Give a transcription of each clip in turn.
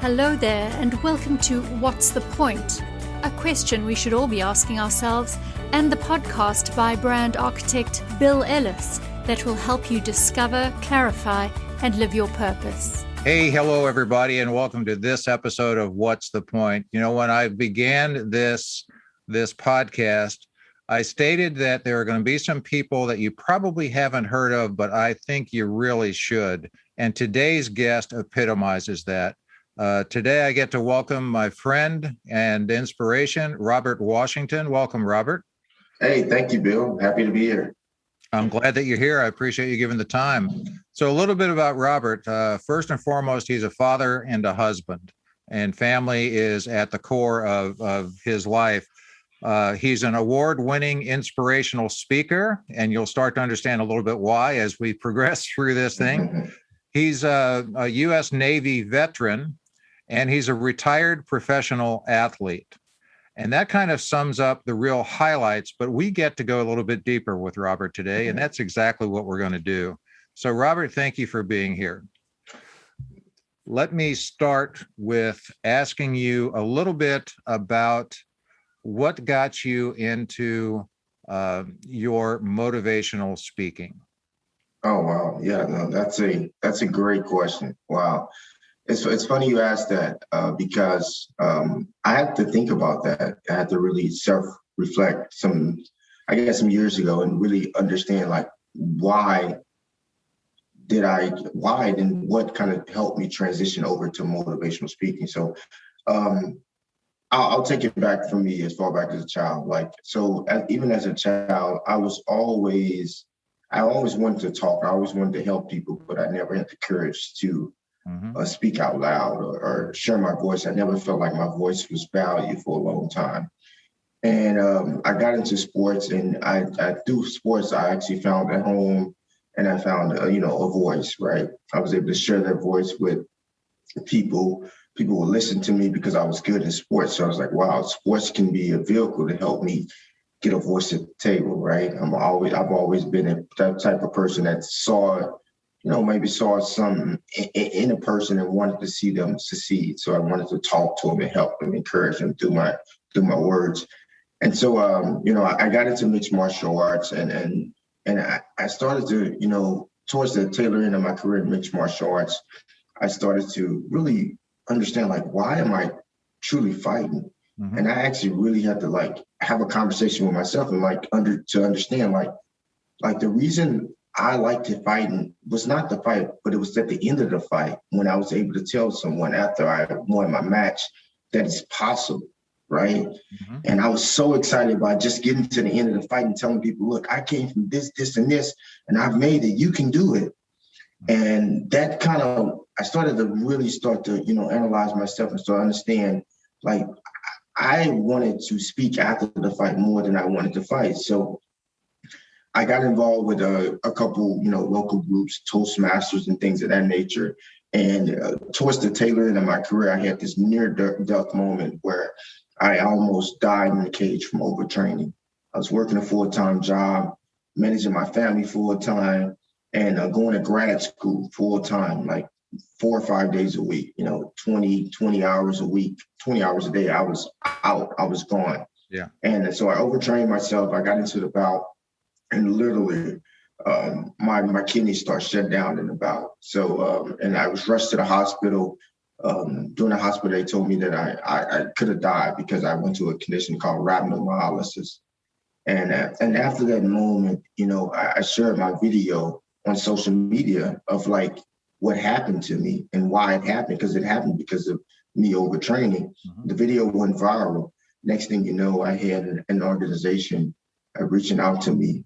Hello there, and welcome to What's the Point? A question we should all be asking ourselves, and the podcast by brand architect Bill Ellis that will help you discover, clarify, and live your purpose. Hey, hello, everybody, and welcome to this episode of What's the Point? You know, when I began this podcast, I stated that there are going to be some people that you probably haven't heard of, but I think you really should. And today's guest epitomizes that. Today, I get to welcome my friend and inspiration, Robert Washington. Welcome, Robert. Hey, thank you, Bill. Happy to be here. I'm glad that you're here. I appreciate you giving the time. So a little bit about Robert. First and foremost, he's a father and a husband, and family is at the core of his life. He's an award-winning inspirational speaker, and you'll start to understand a little bit why as we progress through this thing. He's a U.S. Navy veteran, and he's a retired professional athlete. And that kind of sums up the real highlights, but we get to go a little bit deeper with Robert today, and that's exactly what we're going to do. So, Robert, thank you for being here. Let me start with asking you a little bit about what got you into your motivational speaking. Oh, wow. Yeah, no, that's a great question. Wow. It's funny you asked that because I had to think about that. I had to really self-reflect some years ago and really understand why and what kind of helped me transition over to motivational speaking. So I'll take it back from me as far back as a child. Even as a child, I always wanted to talk. I always wanted to help people, but I never had the courage to speak out loud or share my voice. I never felt like my voice was valued for a long time. And I got into sports, and I through sports, I actually found a home, and I found a voice, right? I was able to share that voice with people. People would listen to me because I was good in sports. So I was like, wow, sports can be a vehicle to help me get a voice at the table, right? I've always been that type of person that maybe saw something in a person and wanted to see them succeed. So I wanted to talk to them and help them, encourage them through my words. And so, I got into mixed martial arts, and I started to, towards the tail end of my career in mixed martial arts, I started to really understand, why am I truly fighting? Mm-hmm. And I actually really had to have a conversation with myself and to understand the reason I liked to fight was not the fight, but it was at the end of the fight when I was able to tell someone after I won my match that it's possible, right? Mm-hmm. And I was so excited by just getting to the end of the fight and telling people, look, I came from this, and this, and I've made it. You can do it. And that I started to really analyze myself and start to understand, I wanted to speak after the fight more than I wanted to fight. So I got involved with a couple, local groups, Toastmasters and things of that nature. And towards the tail end of my career, I had this near-death moment where I almost died in the cage from overtraining. I was working a full-time job, managing my family full-time, and going to grad school full-time, 4 or 5 days a week, 20 hours a week, 20 hours a day. I was out, I was gone. Yeah. And so I overtrained myself. I got into the bout, and literally my kidneys start shut down in the bout. So, and I was rushed to the hospital. During the hospital, they told me that I could have died because I went to a condition called rhabdomyolysis. And after that moment, I shared my video on social media of what happened to me and why it happened, because it happened because of me overtraining. Mm-hmm. The video went viral. Next thing you know, I had an organization reaching out to me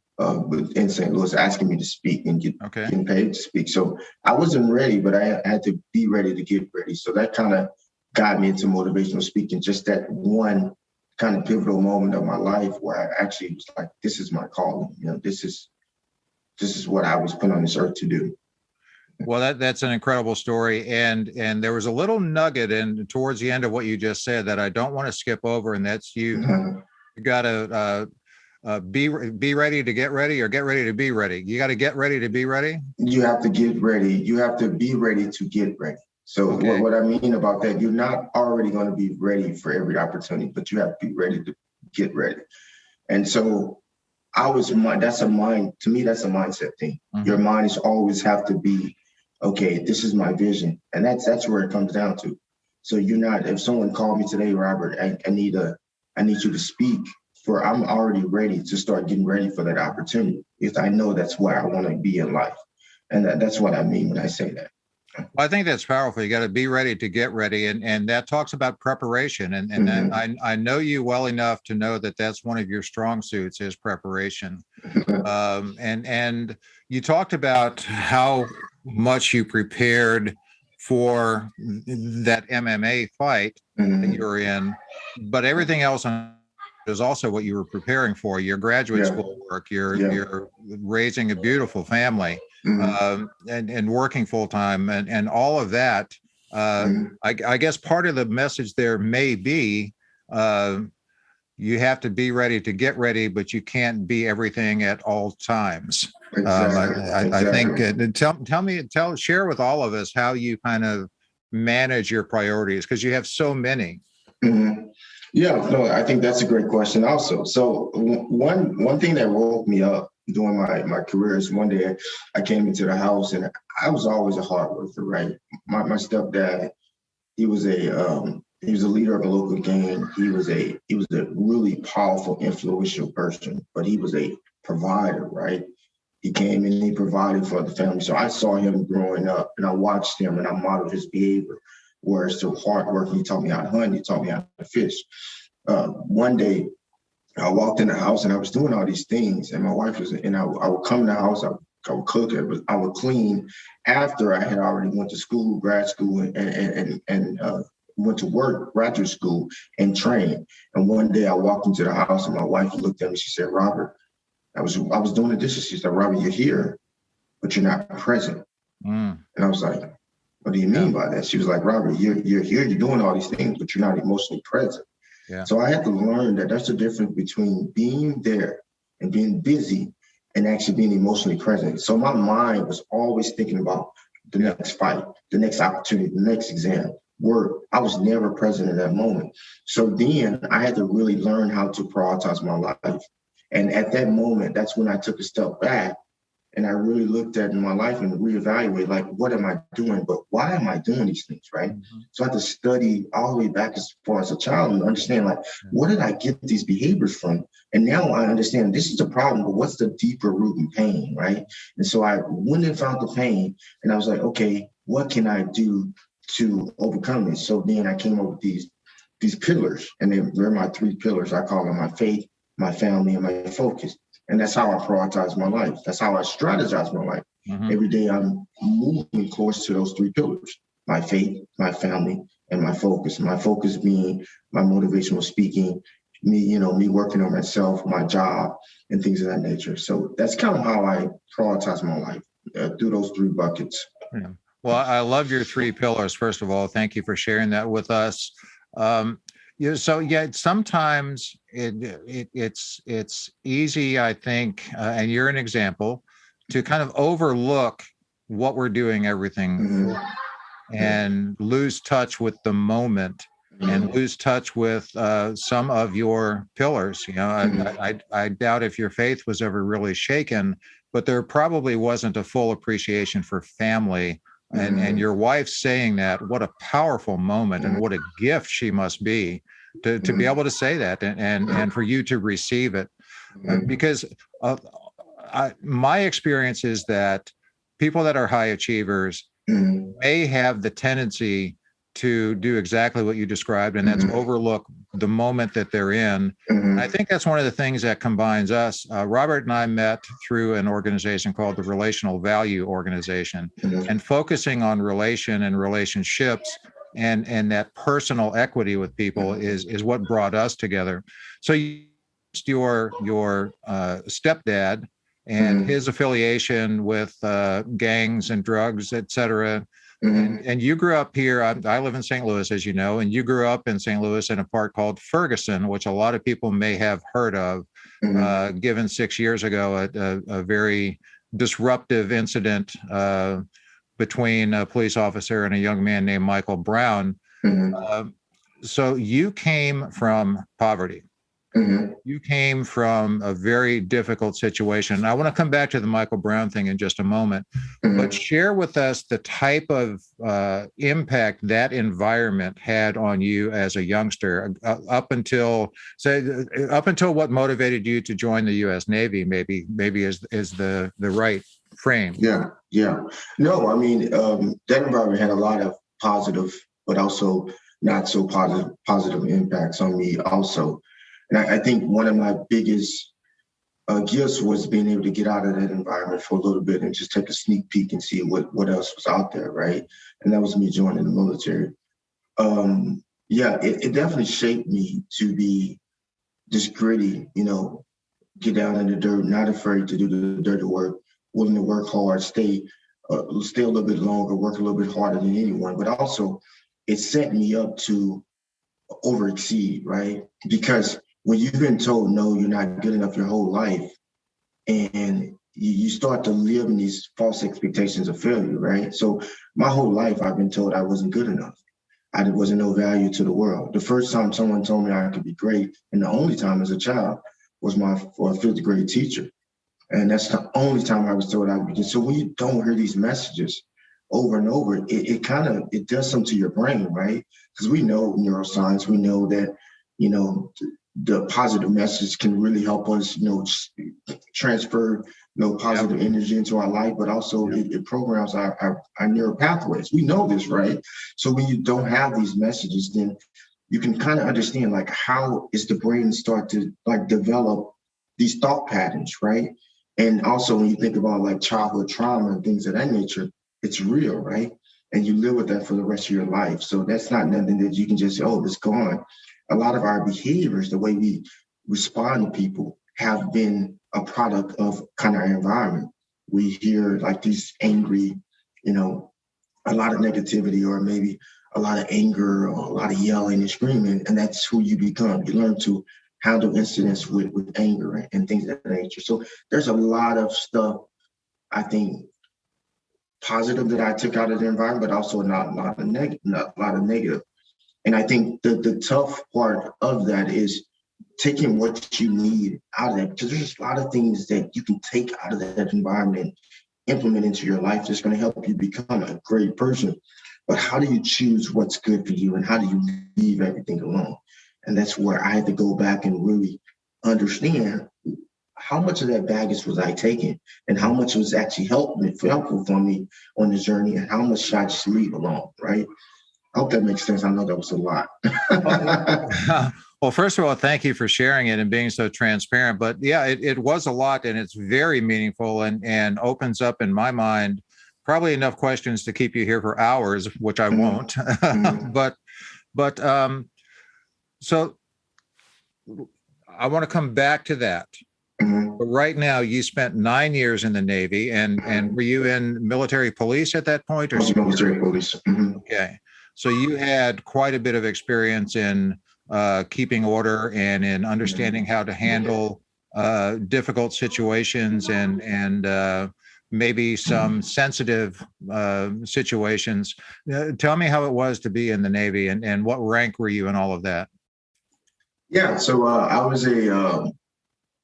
in St. Louis, asking me to speak and getting paid to speak. So I wasn't ready, but I had to be ready to get ready. So that kind of got me into motivational speaking, just that one kind of pivotal moment of my life where I actually was like, this is my calling. This is what I was put on this earth to do. Well, that's an incredible story. And there was a little nugget towards the end of what you just said that I don't want to skip over. And that's you got to be ready to get ready, or get ready to be ready. You got to get ready to be ready. You have to get ready. You have to be ready to get ready. So Okay. what I mean about that, you're not already going to be ready for every opportunity, but you have to be ready to get ready. And so that's a mind, to me, that's a mindset thing. Mm-hmm. Your mind is always have to be, okay, this is my vision. And that's where it comes down to. So you're not, if someone called me today, Robert, I need you to speak I'm already ready to start getting ready for that opportunity because I know that's where I want to be in life. And that's what I mean when I say that. Well, I think that's powerful. You got to be ready to get ready. And that talks about preparation. And Mm-hmm. I know you well enough to know that that's one of your strong suits is preparation. And you talked about how much you prepared for that MMA fight that you were in, but everything else is also what you were preparing for, your graduate school work, you're raising a beautiful family, and working full time and all of that. I guess part of the message there may be, you have to be ready to get ready, but you can't be everything at all times. Exactly. I think, share with all of us how you kind of manage your priorities, because you have so many. Mm-hmm. Yeah, no, I think that's a great question also. So one thing that woke me up during my career is one day I came into the house and I was always a hard worker, right? My stepdad, he was a leader of a local gang. He was a really powerful, influential person, but he was a provider, right? He came and he provided for the family. So I saw him growing up and I watched him and I modeled his behavior. Whereas to hard work, he taught me how to hunt, he taught me how to fish. One day I walked in the house and I was doing all these things and my wife was, and I would come in the house, I would cook, I would clean after I had already went to school, grad school, and went to work, graduate school, and trained. And one day I walked into the house and my wife looked at me, she said, Robert, I was doing the dishes. She said, Robert, you're here, but you're not present. And I was like, what do you mean by that? She was like, Robert, you're here, you're doing all these things, but you're not emotionally present. Yeah. So I had to learn that there's a difference between being there and being busy and actually being emotionally present. So my mind was always thinking about the next fight, the next opportunity, the next exam, work. I was never present in that moment. So then I had to really learn how to prioritize my life. And at that moment, that's when I took a step back and I really looked at my life and reevaluated, like, what am I doing? But why am I doing these things, right? Mm-hmm. So I had to study all the way back as far as a child and understand, like, where did I get these behaviors from? And now I understand this is the problem, but what's the deeper root in pain, right? And so I went and found the pain and I was like, okay, what can I do to overcome this? So then I came up with these pillars, and they're my 3 pillars. I call them my faith, my family, and my focus. And that's how I prioritize my life. That's how I strategize my life. Mm-hmm. Every day I'm moving close to those 3 pillars: my faith, my family, and my focus. My focus being my motivational speaking, me working on myself, my job, and things of that nature. So that's kind of how I prioritize my life, through those 3 buckets. Yeah. Well, I love your 3 pillars. First of all, thank you for sharing that with us. Sometimes it's easy, I think, and you're an example, to kind of overlook what we're doing everything for and lose touch with the moment and lose touch with some of your pillars. I doubt if your faith was ever really shaken, but there probably wasn't a full appreciation for family. And your wife saying that, what a powerful moment and what a gift she must be to be able to say that and for you to receive it. Because my experience is that people that are high achievers may have the tendency to do exactly what you described, and that's overlook the moment that they're in. And I think that's one of the things that combines us. Robert and I met through an organization called the Relational Value Organization, and focusing on relation and relationships and that personal equity with people is what brought us together. So your stepdad and his affiliation with gangs and drugs, et cetera. And you grew up here. I live in St. Louis, as you know, and you grew up in St. Louis in a part called Ferguson, which a lot of people may have heard of, given 6 years ago, a very disruptive incident between a police officer and a young man named Michael Brown. Mm-hmm. So you came from poverty. Mm-hmm. You came from a very difficult situation. I want to come back to the Michael Brown thing in just a moment, but share with us the type of impact that environment had on you as a youngster up until what motivated you to join the U.S. Navy. Maybe is the right frame. Yeah. No, I mean, that environment had a lot of positive, but also not so positive impacts on me also. And I think one of my biggest gifts was being able to get out of that environment for a little bit and just take a sneak peek and see what else was out there, right? And that was me joining the military. It definitely shaped me to be just gritty, get down in the dirt, not afraid to do the dirty work, willing to work hard, stay a little bit longer, work a little bit harder than anyone. But also, it set me up to overexceed, right? Because when you've been told no, you're not good enough your whole life, and you start to live in these false expectations of failure, right? So my whole life, I've been told I wasn't good enough. I wasn't no value to the world. The first time someone told me I could be great, and the only time as a child, was my fifth grade teacher. And that's the only time I was told I could be good. So when you don't hear these messages over and over, it does something to your brain, right? Because we know neuroscience, we know that, the positive message can really help us, transfer, positive energy into our life, but also it programs our neural pathways. We know this, right? So when you don't have these messages, then you can kind of understand like how is the brain start to like develop these thought patterns, right? And also when you think about like childhood trauma and things of that nature, it's real, right? And you live with that for the rest of your life. So that's not nothing that you can just say, oh, it's gone. A lot of our behaviors, the way we respond to people, have been a product of kind of our environment. We hear like these angry, a lot of negativity or maybe a lot of anger or a lot of yelling and screaming, and that's who you become. You learn to handle incidents with anger and things of that nature. So there's a lot of stuff, I think, positive that I took out of the environment, but also not a lot of negative. And I think the tough part of that is taking what you need out of that, because there's a lot of things that you can take out of that environment and implement into your life that's going to help you become a great person. But how do you choose what's good for you and how do you leave everything alone? And that's where I had to go back and really understand how much of that baggage was I taking and how much was actually helpful for me on the journey and how much should I just leave alone, right? I hope that makes sense. I know that was a lot. Well, first of all, thank you for sharing it and being so transparent. But yeah, it was a lot and it's very meaningful and opens up in my mind probably enough questions to keep you here for hours, which I won't. But so I want to come back to that. But right now, you spent 9 years in the Navy, and were you in military police at that point? Or military police. Okay. So you had quite a bit of experience in keeping order and in understanding how to handle difficult situations and maybe some sensitive situations. Tell me how it was to be in the Navy and what rank were you in all of that? Yeah, so I was a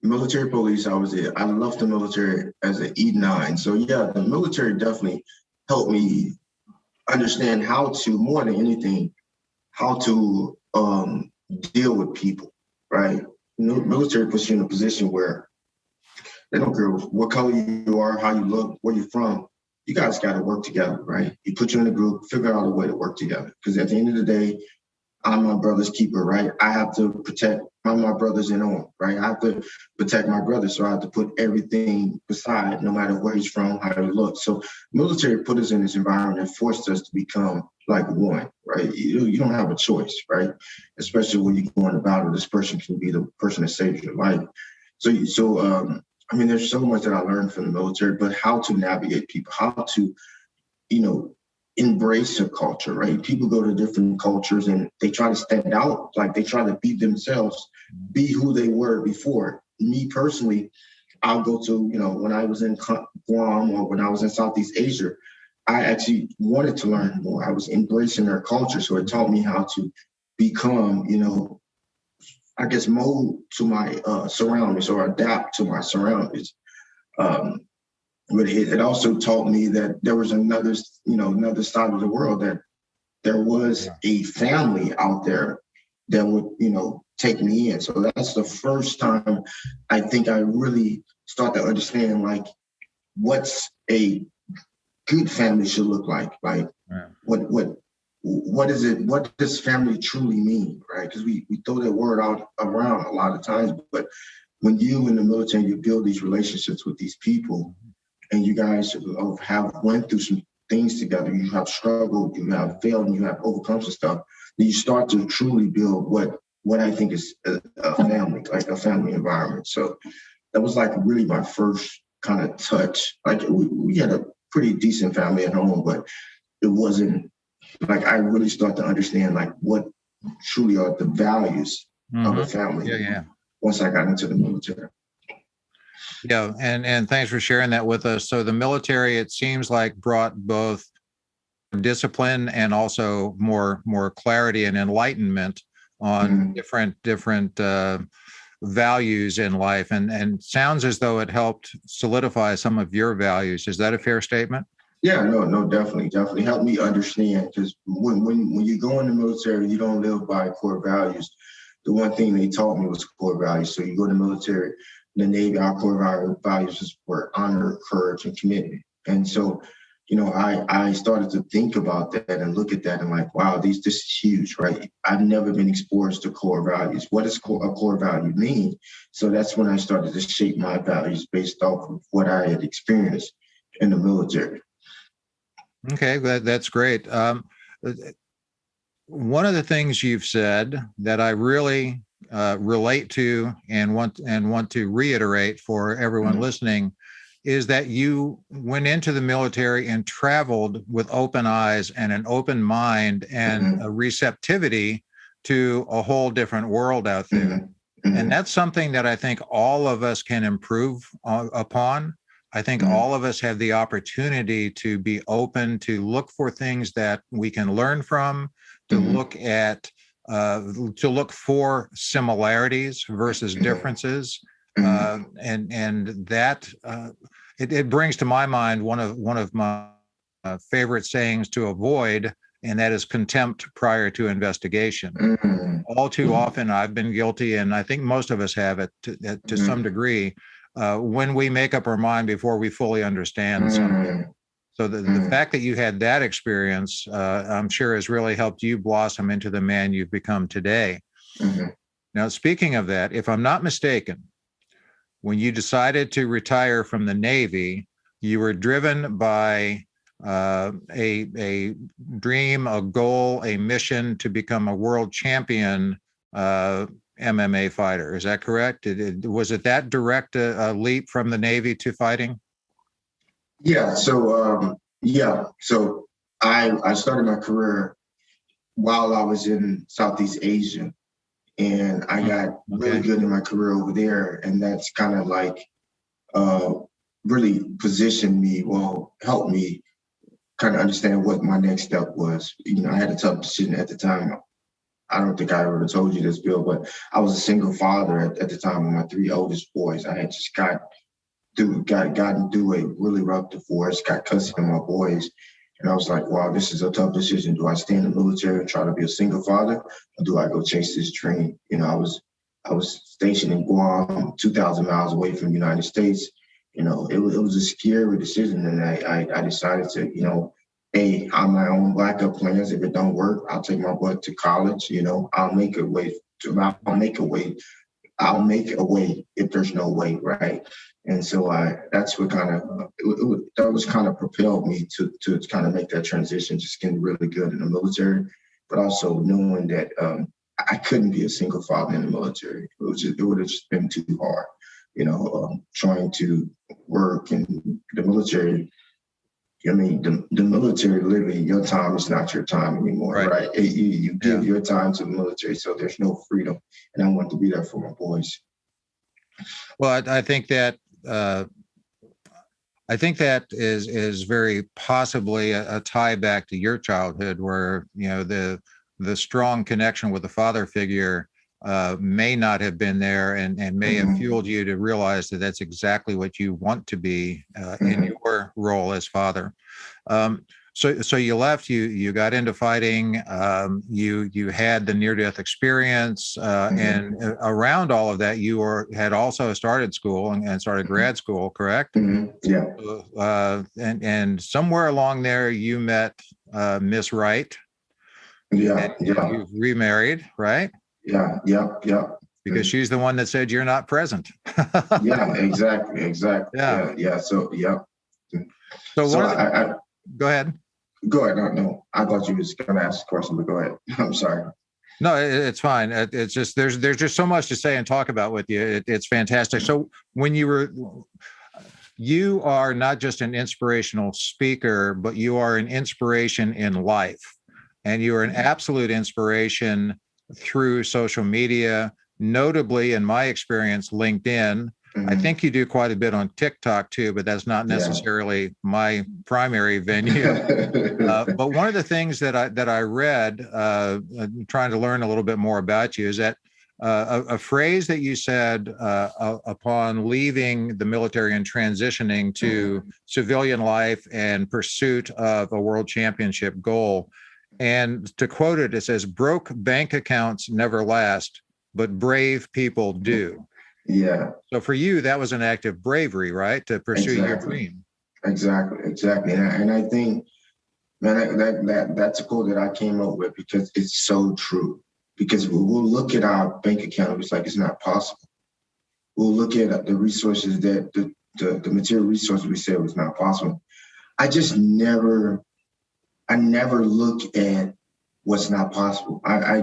military police. I left the military as an E9. So yeah, the military definitely helped me understand how to, more than anything, how to deal with people, right? Military puts you in a position where they don't care what color you are, how you look, where you're from. You guys got to work together, right? You put you in a group, figure out a way to work together. Because at the end of the day, I'm my brother's keeper, right? I have to protect my brothers in arm, right? I have to protect my brother, so I have to put everything beside, no matter where he's from, how he looks. So military put us in this environment and forced us to become like one, right? You don't have a choice, right? Especially when you go on the battle, this person can be the person that saves your life. I mean, there's so much that I learned from the military, but how to navigate people, how to, embrace a culture, right? People go to different cultures and they try to stand out, like they try to be themselves, be who they were before. Me personally, I'll go to, when I was in Guam or when I was in Southeast Asia, I actually wanted to learn more. I was embracing their culture. So it taught me how to become, I guess, mold to my surroundings or adapt to my surroundings. But it also taught me that there was another side of the world, that there was a family out there that would, take me in. So that's the first time I think I really start to understand, like, what's a good family should look like. Like, what is it? What does family truly mean, right? Because we throw that word out around a lot of times, but when you in the military, you build these relationships with these people, and you guys have went through some things together. You have struggled, you have failed, and you have overcome some stuff. Then you start to truly build what I think is a family, like a family environment. So that was like really my first kind of touch. Like we had a pretty decent family at home, but it wasn't like I really start to understand like what truly are the values of a family. Once I got into the military. Yeah, and thanks for sharing that with us. So the military, it seems like, brought both discipline and also more clarity and enlightenment on different values in life, and sounds as though it helped solidify some of your values. Is that a fair statement? Yeah, no, definitely helped me understand, because when you go in the military, you don't live by core values. The one thing they taught me was core values. So you go to the military, the Navy, our core values were honor, courage, and commitment. And so, I started to think about that and look at that and like, wow, this is huge, right? I've never been exposed to core values. What does a core value mean? So that's when I started to shape my values based off of what I had experienced in the military. Okay, that's great. One of the things you've said that I really relate to and want to reiterate for everyone listening is that you went into the military and traveled with open eyes and an open mind and a receptivity to a whole different world out there. And that's something that I think all of us can improve upon. I think all of us have the opportunity to be open, to look for things that we can learn from, to look at, to look for similarities versus differences. And that it brings to my mind one of my favorite sayings to avoid, and that is contempt prior to investigation. All too often, I've been guilty, and I think most of us have it to some degree, when we make up our mind before we fully understand something. So the fact that you had that experience, I'm sure, has really helped you blossom into the man you've become today. Now, speaking of that, if I'm not mistaken, when you decided to retire from the Navy, you were driven by a dream, a goal, a mission to become a world champion MMA fighter. Is that correct? Was it that direct a leap from the Navy to fighting? Yeah. So I started my career while I was in Southeast Asia, and I got really good in my career over there, and that's kind of like really positioned me, helped me kind of understand what my next step was. I had a tough decision at the time. I don't think I ever told you this, Bill, but I was a single father at the time of my three oldest boys. I had just gotten through a really rough divorce, got custody of my boys. And I was like, wow, this is a tough decision. Do I stay in the military and try to be a single father, or do I go chase this dream? I was stationed in Guam, 2,000 miles away from the United States. It was a scary decision. And I decided to, I my own backup plans. If it don't work, I'll take my butt to college. I'll make a way if there's no way, right? And so that's what that was kind of propelled me to kind of make that transition, just getting really good in the military, but also knowing that I couldn't be a single father in the military. It would have just been too hard, trying to work in the military. The military, literally, your time is not your time anymore, right? You give your time to the military, so there's no freedom. And I want to be there for my boys. Well, I think that I think that is very possibly a tie back to your childhood, where the strong connection with the father figure may not have been there, and may have fueled you to realize that that's exactly what you want to be in your role as father. So you left, you got into fighting, you had the near-death experience, and around all of that, had also started school and started grad school, correct? Yeah. And somewhere along there, you met Miss Wright. Yeah. Yeah. You've remarried, right? Yeah. Yeah. Yeah. Because she's the one that said you're not present. Yeah. Exactly. Yeah. Yeah. So yeah. So So go ahead. Go ahead. No. I thought you was going to ask a question, but go ahead. I'm sorry. No, it's fine. It's just there's just so much to say and talk about with you. It's fantastic. So when you are not just an inspirational speaker, but you are an inspiration in life, and you are an absolute inspiration through social media, notably, in my experience, LinkedIn. I think you do quite a bit on TikTok too, but that's not necessarily my primary venue. But one of the things that I read, trying to learn a little bit more about you, is that a phrase that you said upon leaving the military and transitioning to civilian life and pursuit of a world championship goal. And to quote it, it says, "Broke bank accounts never last, but brave people do." Yeah. So for you, that was an act of bravery, right? To pursue your dream. Exactly. And I think, man, that's a quote that I came up with because it's so true. Because we'll look at our bank account, it's like it's not possible. We'll look at the resources that the material resources we said was not possible. I never look at what's not possible. I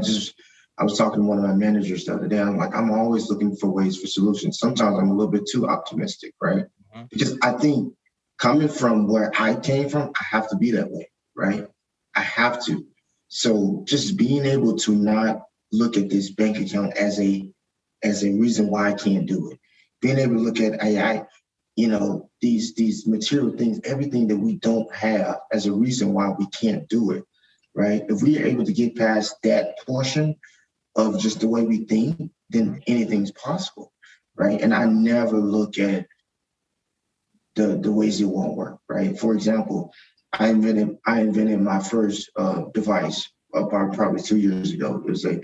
was talking to one of my managers the other day. I'm like, I'm always looking for ways for solutions. Sometimes I'm a little bit too optimistic, right? Because I think coming from where I came from, I have to be that way, right? I have to. So just being able to not look at this bank account as a reason why I can't do it. Being able to look at AI, these material things, everything that we don't have as a reason why we can't do it, right? If we are able to get past that portion of just the way we think, then anything's possible, right? And I never look at the ways it won't work, right? For example, I invented my first device about probably 2 years ago. It was a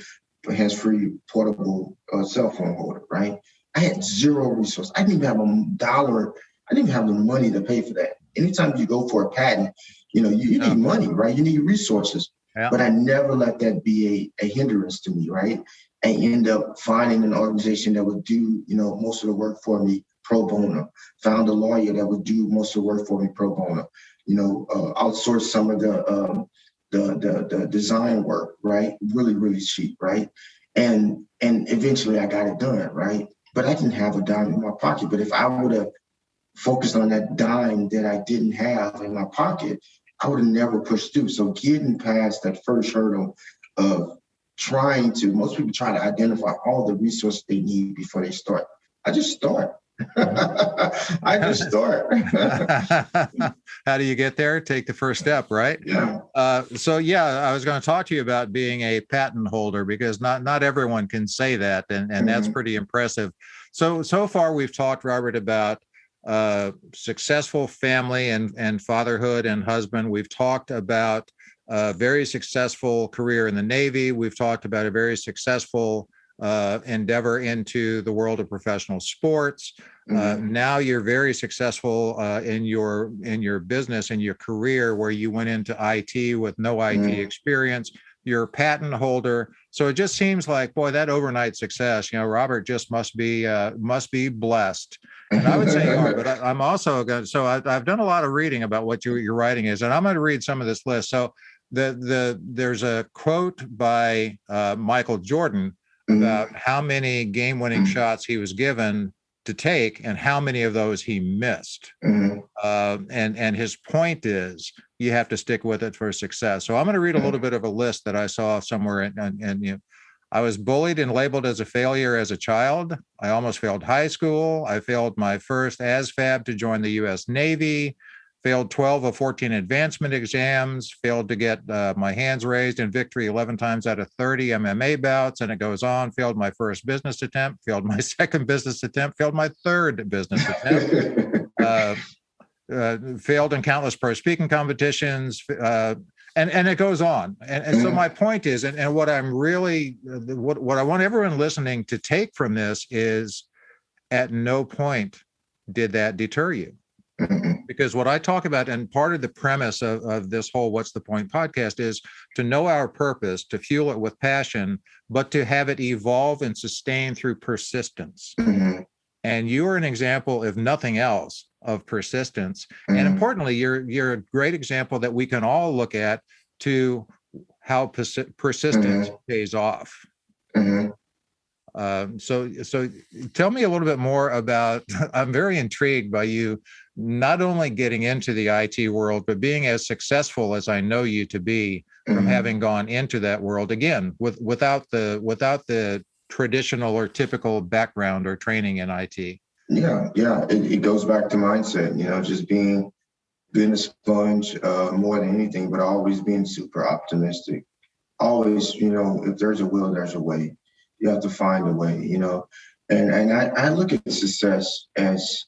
hands-free portable cell phone holder, right? I had zero resources. I didn't even have $1. I didn't even have the money to pay for that. Anytime you go for a patent, you need money, right? You need resources. Yeah. But I never let that be a hindrance to me, right? I end up finding an organization that would do, most of the work for me pro bono. Found a lawyer that would do most of the work for me pro bono. Outsource some of the design work, right? Really, really cheap, right? And eventually I got it done, right? But I didn't have a dime in my pocket. But if I would have focused on that dime that I didn't have in my pocket, I would have never pushed through. So getting past that first hurdle of most people try to identify all the resources they need before they start. I just start. I just start. How do you get there? Take the first step, right? Yeah. I was going to talk to you about being a patent holder, because not everyone can say that, and that's pretty impressive. So far we've talked, Robert, about successful family and fatherhood and husband. We've talked about a very successful career in the Navy. We've talked about a very successful endeavor into the world of professional sports. Now you're very successful in your business and your career, where you went into IT with no IT experience. You're a patent holder. So it just seems like, boy, that overnight success, Robert just must be blessed. And I would say you are, but I'm also going to, so I've done a lot of reading about what your writing is, and I'm going to read some of this list. So there's a quote by Michael Jordan about how many game-winning shots he was given to take and how many of those he missed. And his point is, you have to stick with it for success. So I'm going to read a little bit of a list that I saw somewhere, and I was bullied and labeled as a failure as a child. I almost failed high school. I failed my first ASVAB to join the U.S. Navy, failed 12 of 14 advancement exams, failed to get my hands raised in victory 11 times out of 30 MMA bouts, and it goes on. Failed my first business attempt, failed my second business attempt, failed my third business attempt, failed in countless pro speaking competitions, and it goes on. And so my point is, and what I'm really, what I want everyone listening to take from this is, at no point did that deter you. Because what I talk about, and part of the premise of this whole What's the Point podcast, is to know our purpose, to fuel it with passion, but to have it evolve and sustain through persistence. And you are an example, if nothing else, of persistence. And importantly, you're a great example that we can all look at to how persistence pays off. So tell me a little bit more about, I'm very intrigued by you not only getting into the IT world, but being as successful as I know you to be from having gone into that world, again, without the traditional or typical background or training in IT. Yeah. It goes back to mindset, just being a sponge more than anything, but always being super optimistic. Always, if there's a will, there's a way. You have to find a way, And I look at success as,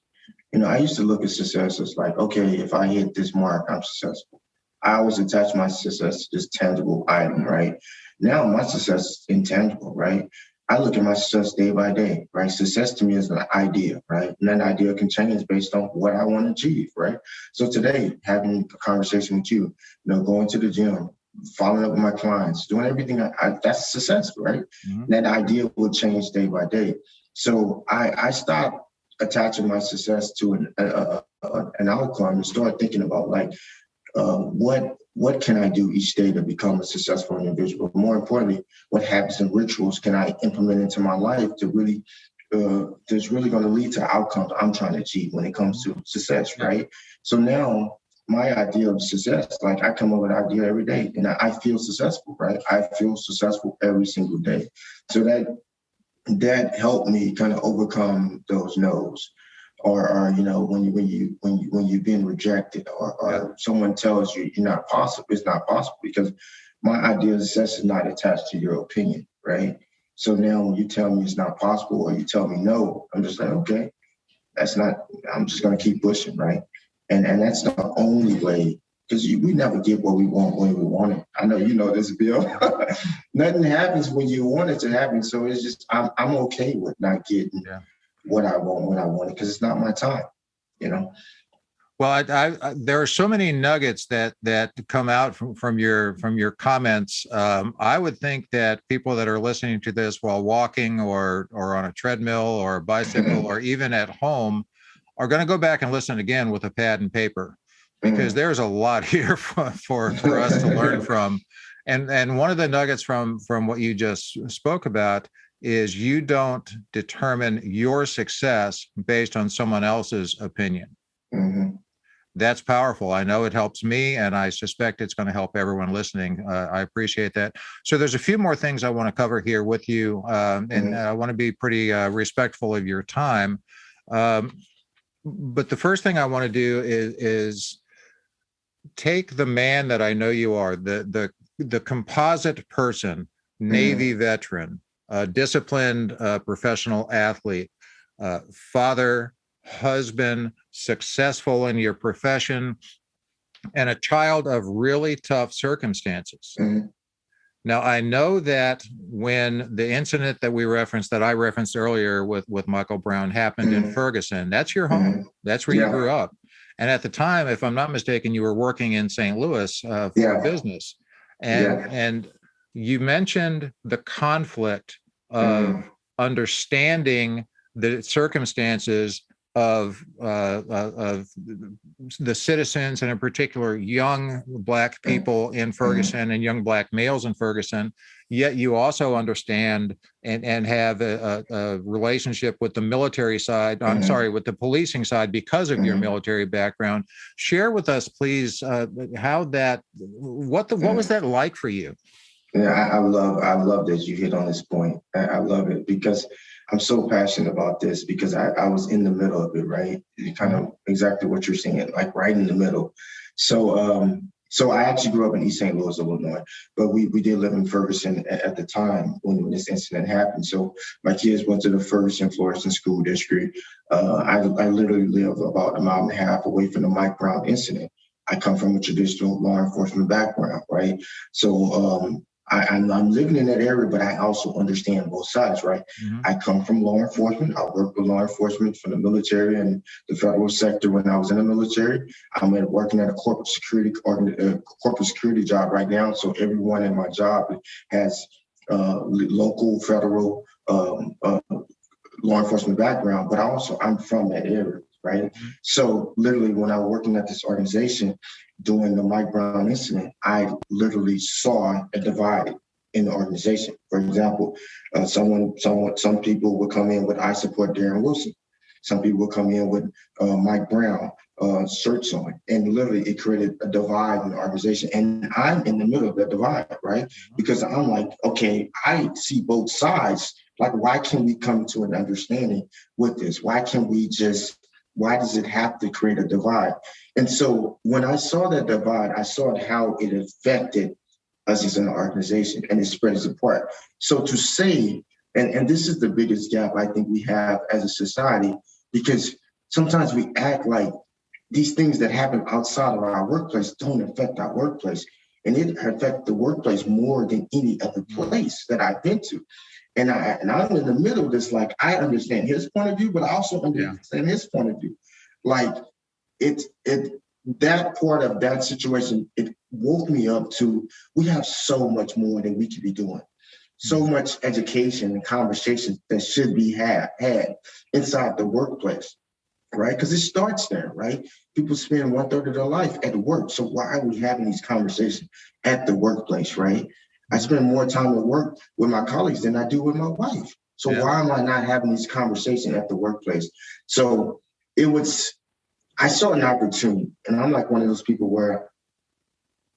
I used to look at success as like, okay, if I hit this mark, I'm successful. I always attach my success to this tangible item, right? Now my success is intangible, right? I look at my success day by day, right? Success to me is an idea, right? And that idea can change based on what I want to achieve, right? So today, having a conversation with you, going to the gym, following up with my clients, doing everything, that's success, right? That idea will change day by day. So I stopped attaching my success to an outcome and start thinking about like, what can I do each day to become a successful individual? More importantly, what habits and rituals can I implement into my life to really, that's really going to lead to outcomes I'm trying to achieve when it comes to success, right? So now my idea of success, like I come up with an idea every day and I feel successful, right? I feel successful every single day. So that helped me kind of overcome those no's. Or when you've been rejected, or someone tells you you're not possible, it's not possible, because my idea of success is not attached to your opinion, right? So now when you tell me it's not possible, or you tell me no, I'm just like, okay, I'm just gonna keep pushing, right? And that's the only way, because we never get what we want when we want it. I know you know this, Bill. Nothing happens when you want it to happen. So it's just I'm okay with not getting what I want when I want it, because it's not my time, Well, I there are so many nuggets that come out from your comments. I would think that people that are listening to this while walking or on a treadmill or a bicycle or even at home are going to go back and listen again with a pad and paper, because there's a lot here for us to learn from. And one of the nuggets from what you just spoke about is you don't determine your success based on someone else's opinion. That's powerful. I know it helps me, and I suspect it's going to help everyone listening. I appreciate that. So there's a few more things I want to cover here with you, and I want to be pretty respectful of your time. But the first thing I want to do is take the man that I know you are, the composite person, Navy veteran, disciplined professional athlete, father, husband, successful in your profession, and a child of really tough circumstances. Now, I know that when the incident that I referenced earlier with Michael Brown happened in Ferguson, that's your home. That's where you grew up. And at the time, if I'm not mistaken, you were working in St. Louis for a business. And you mentioned the conflict of understanding the circumstances of the citizens, and in particular, young Black people in Ferguson and young Black males in Ferguson. Yet you also understand and have a relationship with the military side. I'm sorry, with the policing side because of your military background. Share with us, please, what was that like for you? Yeah, I love that you hit on this point. I love it because I'm so passionate about this because I was in the middle of it, right? Kind of exactly what you're saying, like right in the middle. So I actually grew up in East St. Louis, Illinois, but we did live in Ferguson at the time when this incident happened. So my kids went to the Ferguson Florissant School District. I literally live about a mile and a half away from the Mike Brown incident. I come from a traditional law enforcement background, right? So I'm living in that area, but I also understand both sides, right? Mm-hmm. I come from law enforcement. I worked with law enforcement from the military and the federal sector when I was in the military. I'm working at a corporate security job right now. So everyone in my job has local, federal law enforcement background, but I'm from that area, right? Mm-hmm. So literally when I was working at this organization during the Mike Brown incident, I literally saw a divide in the organization. For example, some people would come in with "I support Darren Wilson." Some people would come in with Mike Brown shirts on, and literally it created a divide in the organization. And I'm in the middle of that divide, right? Because I'm like, okay, I see both sides. Like, why can't we come to an understanding with this? Why does it have to create a divide? And so when I saw that divide, I saw how it affected us as an organization and it spread us apart. So to say, and this is the biggest gap I think we have as a society, because sometimes we act like these things that happen outside of our workplace don't affect our workplace. And it affects the workplace more than any other place that I've been to. And I'm in the middle of this, like, I understand his point of view, but I also understand his point of view. Like, that part of that situation, it woke me up to, we have so much more that we could be doing. So much education and conversations that should be had inside the workplace, right? Because it starts there, right? People spend 1/3 of their life at work. So why are we having these conversations at the workplace, right? I spend more time at work with my colleagues than I do with my wife. So why am I not having these conversations at the workplace? So I saw an opportunity, and I'm like one of those people where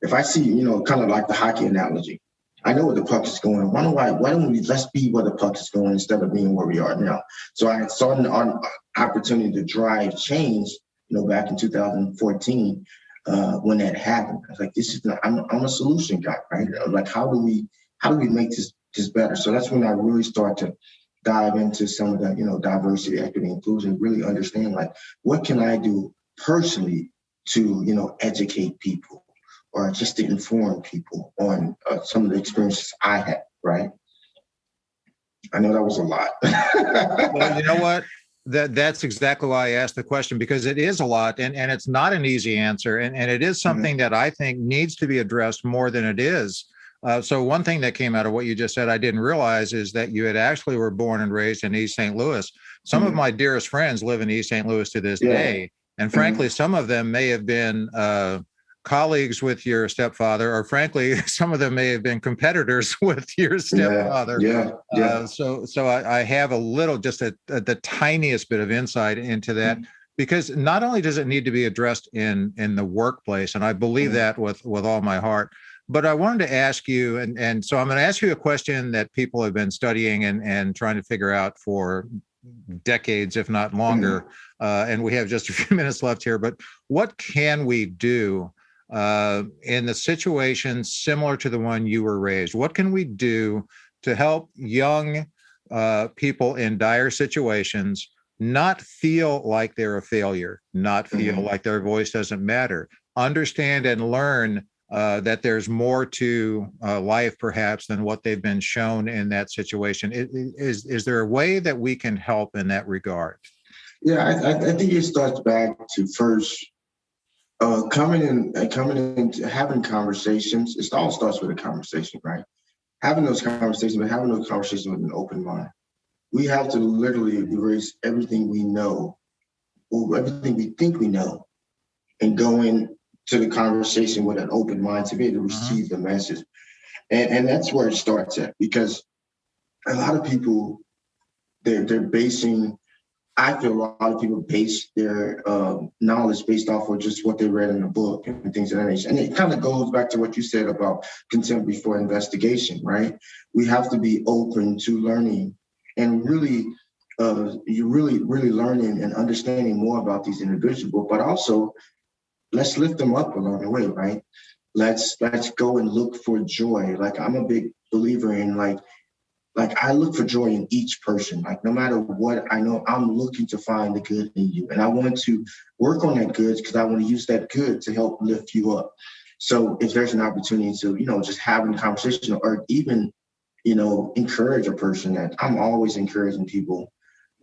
if I see, kind of like the hockey analogy, I know where the puck is going. Why don't we let's be where the puck is going instead of being where we are now? So I saw an opportunity to drive change, back in 2014, when that happened. I was like, I'm a solution guy, right? Like, how do we make this better? So that's when I really start to dive into some of the, diversity, equity, inclusion, really understand, like, what can I do personally to, educate people or just to inform people on some of the experiences I had, right? I know that was a lot. Well, you know what? That's exactly why I asked the question, because it is a lot and it's not an easy answer. And it is something that I think needs to be addressed more than it is. So one thing that came out of what you just said, I didn't realize, is that you had actually were born and raised in East St. Louis. Some of my dearest friends live in East St. Louis to this day. And frankly, some of them may have been colleagues with your stepfather, or frankly, some of them may have been competitors with your stepfather. So I have a little, just the tiniest bit of insight into that, because not only does it need to be addressed in the workplace, and I believe that with all my heart, but I wanted to ask you, and so I'm going to ask you a question that people have been studying and trying to figure out for decades, if not longer. And we have just a few minutes left here, but what can we do in the situation similar to the one you were raised? What can we do to help young people in dire situations not feel like they're a failure, not feel like their voice doesn't matter, understand and learn that there's more to life perhaps than what they've been shown in that situation? Is there a way that we can help in that regard? Yeah, I think it starts back to first coming in, having conversations. It all starts with a conversation, right? Having those conversations, but having those conversations with an open mind. We have to literally erase everything we know, or everything we think we know, and go into the conversation with an open mind to be able to receive the message. And that's where it starts at, because a lot of people, they're basing, I feel a lot of people base their knowledge based off of just what they read in a book and things of that nature. And it kind of goes back to what you said about contempt before investigation, right? We have to be open to learning and really, you're really learning and understanding more about these individuals, but also let's lift them up along the way, right? Let's go and look for joy. Like I'm a big believer in like I look for joy in each person. Like no matter what, I know I'm looking to find the good in you. And I want to work on that good because I want to use that good to help lift you up. So if there's an opportunity to, just having a conversation or even, encourage a person, that I'm always encouraging people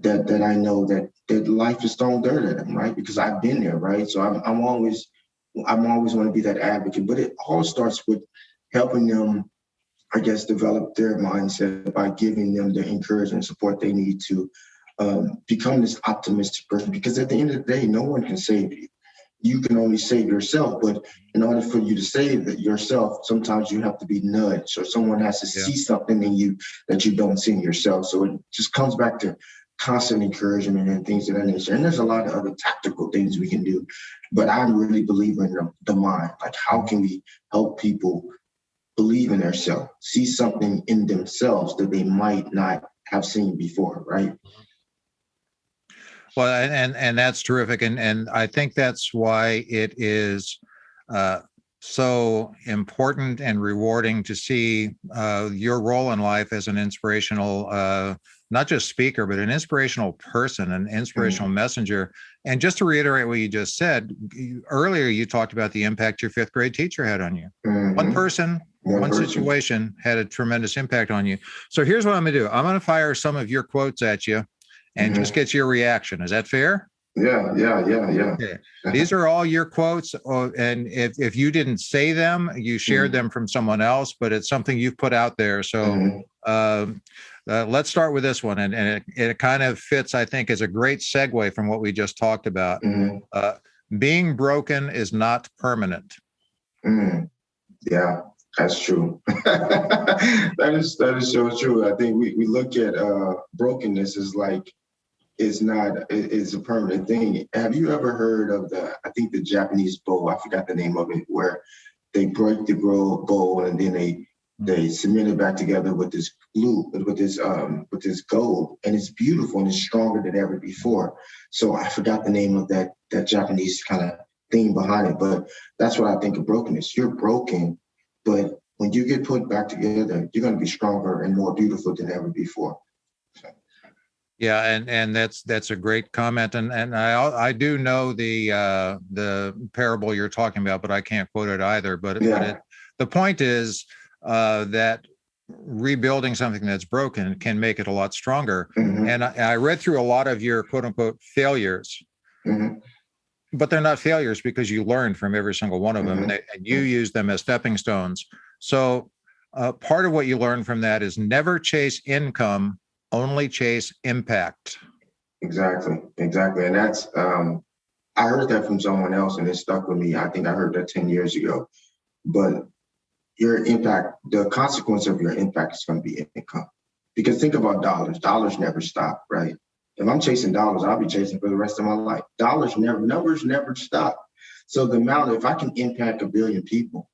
that I know that life is throwing dirt at them, right? Because I've been there, right? So I'm always want to be that advocate, but it all starts with helping them, I guess, develop their mindset by giving them the encouragement and support they need to become this optimistic person. Because at the end of the day, no one can save you. You can only save yourself. But in order for you to save yourself, sometimes you have to be nudged, or someone has to see something in you that you don't see in yourself. So it just comes back to constant encouragement and things of that nature. And there's a lot of other tactical things we can do. But I really believe in the mind. Like, how can we help people believe in themselves, see something in themselves that they might not have seen before, right? Well, and that's terrific. And I think that's why it is so important and rewarding to see your role in life as an inspirational, not just speaker, but an inspirational person, an inspirational messenger. And just to reiterate what you just said, earlier you talked about the impact your fifth grade teacher had on you. One person, one situation had a tremendous impact on you. So here's what I'm going to do. I'm going to fire some of your quotes at you and just get your reaction. Is that fair? Yeah. Okay. These are all your quotes. And if you didn't say them, you shared them from someone else, but it's something you've put out there. So let's start with this one. And it kind of fits, I think, as a great segue from what we just talked about. Being broken is not permanent. Yeah, that's true. That is so true. I think we look at brokenness as like it's a permanent thing. Have you ever heard of the Japanese bowl? I forgot the name of it, where they break the bowl and then they cement it back together with this glue, with this gold, and it's beautiful and it's stronger than ever before. So I forgot the name of that Japanese kind of thing behind it, but that's what I think of brokenness. You're broken, but when you get put back together, you're going to be stronger and more beautiful than ever before. So. Yeah, and that's a great comment, and I do know the parable you're talking about, but I can't quote it either. But the point is that rebuilding something that's broken can make it a lot stronger. And I read through a lot of your quote unquote failures, but they're not failures because you learned from every single one of them, and you use them as stepping stones. So part of what you learn from that is never chase income. Only chase impact. Exactly. And that's, I heard that from someone else and it stuck with me. I think I heard that 10 years ago. But your impact, the consequence of your impact is going to be income. Because think about dollars. Dollars never stop, right? If I'm chasing dollars, I'll be chasing for the rest of my life. Numbers never stop. So if I can impact 1 billion people,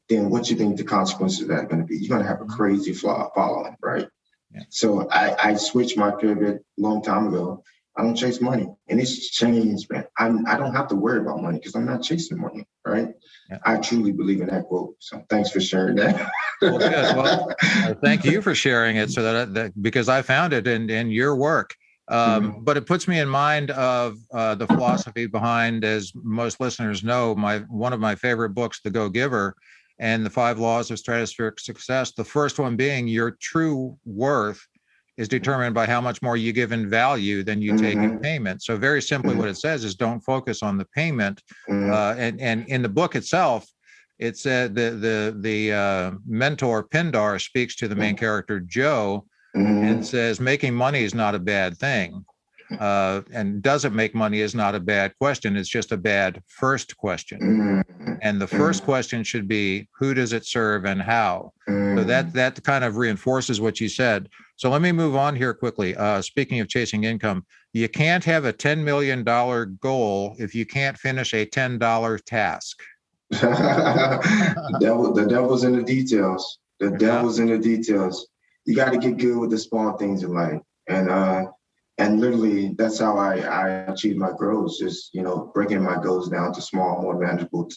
then what you think the consequences of that are going to be? You're going to have a crazy following, right? Yeah. So I switched my pivot a long time ago. I don't chase money, and it's changed, man. I don't have to worry about money because I'm not chasing money, right? Yeah. I truly believe in that quote. So thanks for sharing that. Well, good. Well, thank you for sharing it, so that because I found it in your work. But it puts me in mind of the philosophy behind, as most listeners know, one of my favorite books, The Go-Giver, and the 5 laws of stratospheric success. The first one being your true worth is determined by how much more you give in value than you take in payment. So very simply what it says is don't focus on the payment. And in the book itself, it said the mentor Pindar speaks to the main character Joe and says making money is not a bad thing. And doesn't make money is not a bad question. It's just a bad first question. And the first question should be, who does it serve and how? So that kind of reinforces what you said. So let me move on here quickly. Speaking of chasing income, you can't have a $10 million goal if you can't finish a $10 task. The devil's in the details. The Yeah. devil's in the details. You got to get good with the small things in life. And literally, that's how I achieve my goals, just, breaking my goals down to small, more manageable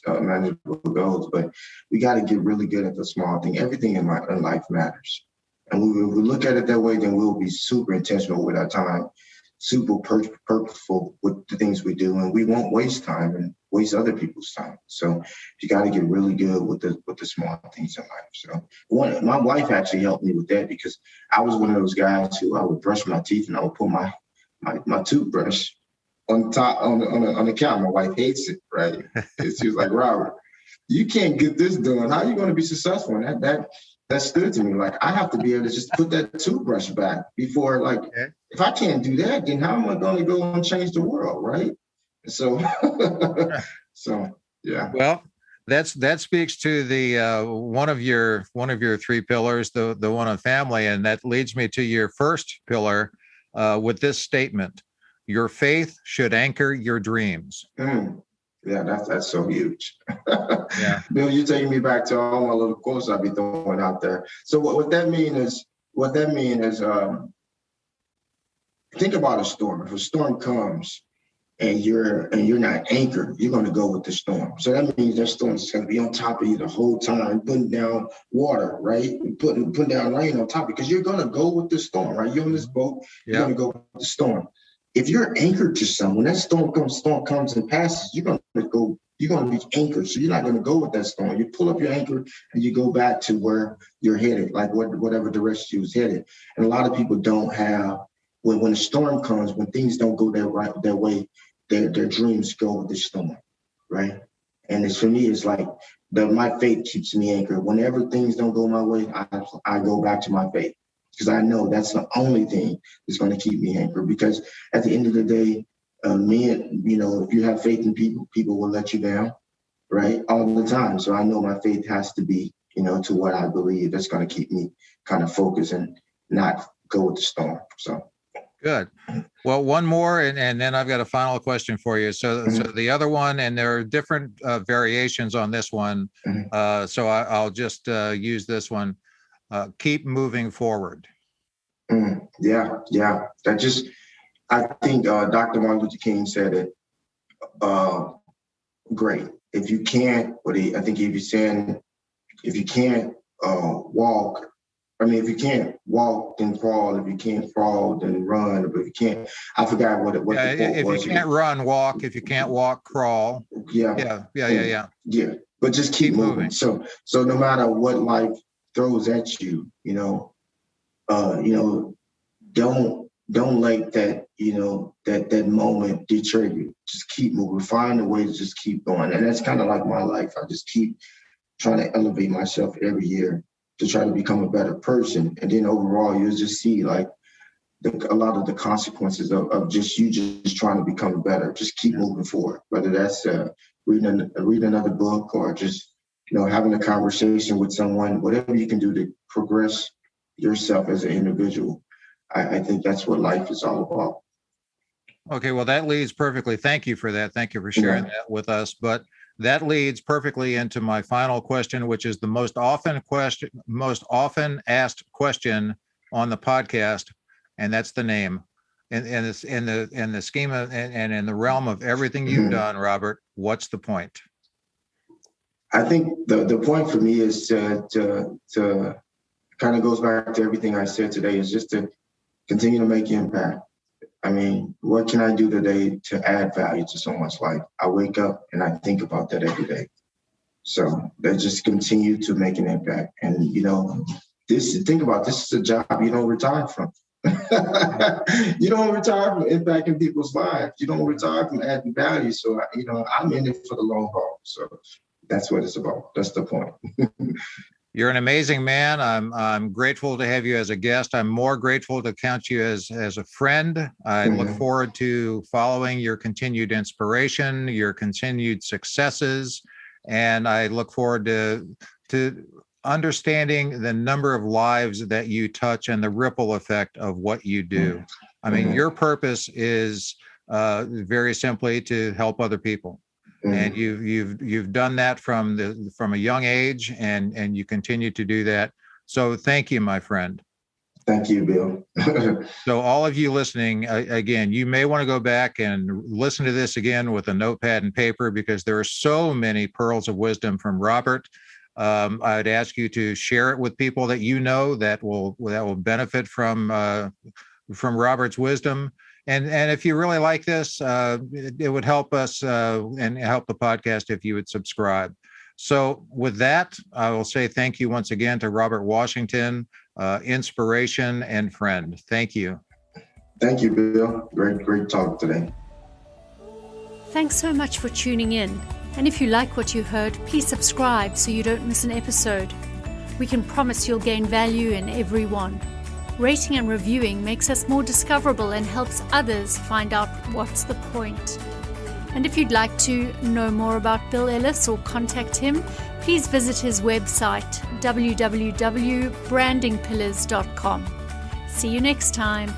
goals. But we got to get really good at the small thing. Everything in life matters. And if we look at it that way, then we'll be super intentional with our time, super purposeful with the things we do, and we won't waste time and waste other people's time. So you got to get really good with the small things in life. So my wife actually helped me with that, because I was one of those guys who I would brush my teeth and I would put my toothbrush on top on the counter. My wife hates it, right? She was like, Robert, you can't get this done. How are you going to be successful? And that stood to me. Like, I have to be able to just put that toothbrush back before, like, okay. If I can't do that, then how am I going to go and change the world, right? So, yeah. Well, that speaks to the one of your three pillars, the one on family, and that leads me to your first pillar with this statement: your faith should anchor your dreams. Yeah, that's so huge. Yeah, Bill, you're taking me back to all my little quotes I'll be throwing out there. So what that means is think about a storm. If a storm comes and you're not anchored, you're going to go with the storm. So that means that storm is going to be on top of you the whole time, putting down water, right? Putting down rain on top of you, because you're going to go with the storm, right? You're on this boat, you're going to go with the storm. If you're anchored to something, when that storm comes and passes, you're going to be anchored. So you're not going to go with that storm. You pull up your anchor and you go back to where you're headed, like whatever direction you was headed. And a lot of people don't have, when the storm comes, when things don't go their way, their dreams go with the storm, right? And for me, it's like my faith keeps me anchored. Whenever things don't go my way, I go back to my faith, because I know that's the only thing that's going to keep me anchored. Because at the end of the day, if you have faith in people will let you down, right? All the time. So I know my faith has to be, to what I believe. That's going to keep me kind of focused and not go with the storm. So. Good. Well, one more, and then I've got a final question for you. So the other one, and there are different variations on this one. So I'll just use this one. Keep moving forward. Yeah. I think Dr. Martin Luther King said it great. If you can't, if you can't walk, if you can't walk, then crawl. If you can't crawl, then run. But if you can't, I forgot what the quote was. If you can't run, walk. If you can't walk, crawl. Yeah. But just keep moving. So no matter what life throws at you, don't let that, that moment deter you. Just keep moving. Find a way to just keep going. And that's kind of like my life. I just keep trying to elevate myself every year to try to become a better person. And then overall, you'll just see like a lot of the consequences of just trying to become better. Just keep moving forward, whether that's reading another book or just, having a conversation with someone, whatever you can do to progress yourself as an individual. I think that's what life is all about. Okay, well, that leads perfectly. Thank you for that. Thank you for sharing that with us. But that leads perfectly into my final question, which is the most often asked question on the podcast, and that's the name. And it's in the scheme of, and in the realm of everything you've done, Robert, what's the point? I think the point for me is to kind of goes back to everything I said today, is just to continue to make impact. What can I do today to add value to someone's life? I wake up and I think about that every day. So they just continue to make an impact. And, think about this is a job you don't retire from. You don't retire from impacting people's lives. You don't retire from adding value. So, I'm in it for the long haul. So that's what it's about. That's the point. You're an amazing man. I'm grateful to have you as a guest. I'm more grateful to count you as a friend. I look forward to following your continued inspiration, your continued successes, and I look forward to understanding the number of lives that you touch and the ripple effect of what you do. I mean, your purpose is very simply to help other people. And you've done that from a young age, and you continue to do that. So thank you, my friend. Thank you, Bill. So all of you listening, again, you may want to go back and listen to this again with a notepad and paper, because there are so many pearls of wisdom from Robert. I'd ask you to share it with people that you know that will benefit from Robert's wisdom. And if you really like this, it would help us and help the podcast if you would subscribe. So with that, I will say thank you once again to Robert Washington, inspiration and friend. Thank you. Thank you, Bill. Great talk today. Thanks so much for tuning in. And if you like what you heard, please subscribe so you don't miss an episode. We can promise you'll gain value in every one. Rating and reviewing makes us more discoverable and helps others find out what's the point. And if you'd like to know more about Bill Ellis or contact him, please visit his website, www.brandingpillars.com. See you next time.